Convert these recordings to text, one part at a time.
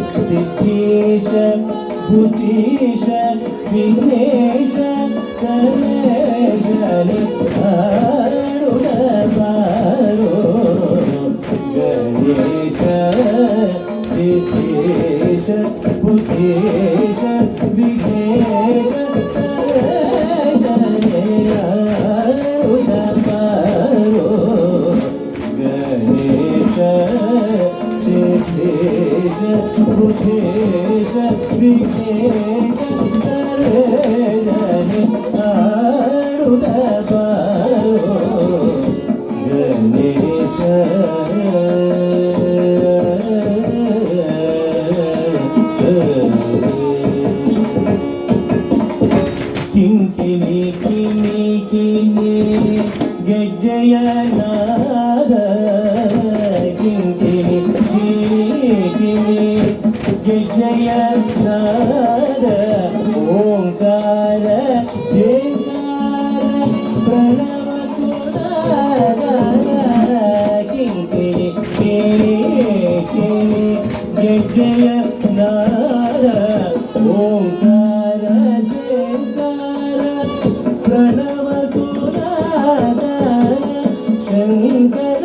सिद्धेश भूतेश विघ्नेश सर्वेश हारुणबारो गणेश सिद्धेश भूतेश विघ्नेश सर्वेश हारुणबारो गणेश सिद्धेश भूतेश विघ्नेश सर्वेश हारुणबारो गणेश किंकिनी किनी किनी गजयनाद किंकिनी किनी किनी गजयनाद ओंकार जयकार प्रणव सुनाद किंकिनी किनी किनी गजयनाद ओंकार प्रणव सुनाद शंकर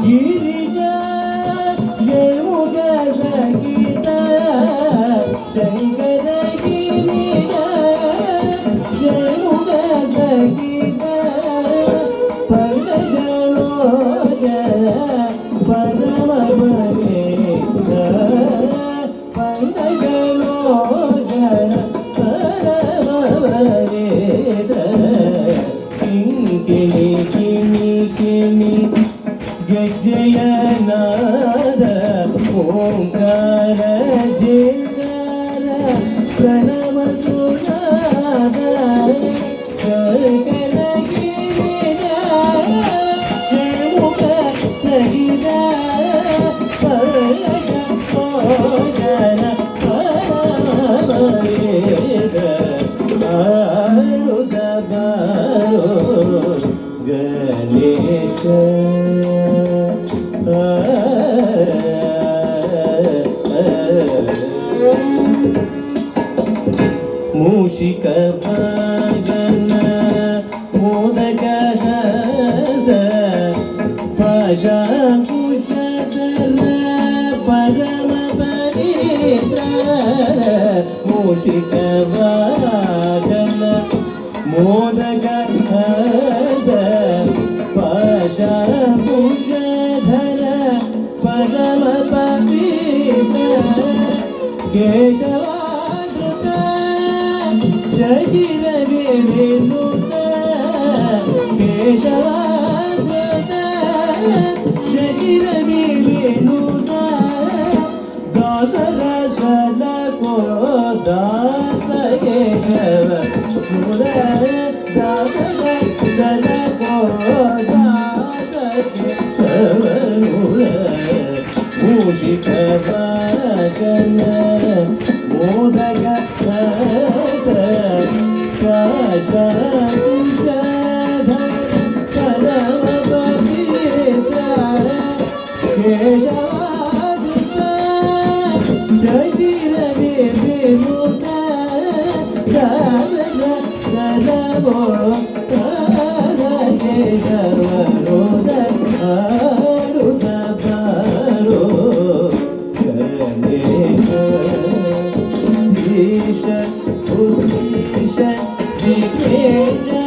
गिरिजा जयमुग सगीता शंकर गिरिजा जयमुग सगीता पंकजलोचन परम भवेता पंकजलोचन परम भवेता किंकिनी किनी किनी गजयनाद ओंकार जयकार प्रणव सुनाद शंकर गिरिजा जयमुख सगीता पंकजलोचन परम भवेता हारुणबारो गणेश मूषिक वागन मोदक हस पाशाकुशधर परम पवित्र मूषिक वागन मोदक हस पाशाकुशधर परम पवित्र केशवाधृत जगिर विनुत केशवाधृत जगिर विनुत दासरसल को दास केशव दासरसल को दास केशव मूषिक वागन मोदक हस पाशाकुशधर परम पवित्र केशवाधृत जगिर विनुत दासरसल को दास केशव हारुणबारो गणेश भूतेश विघ्नेश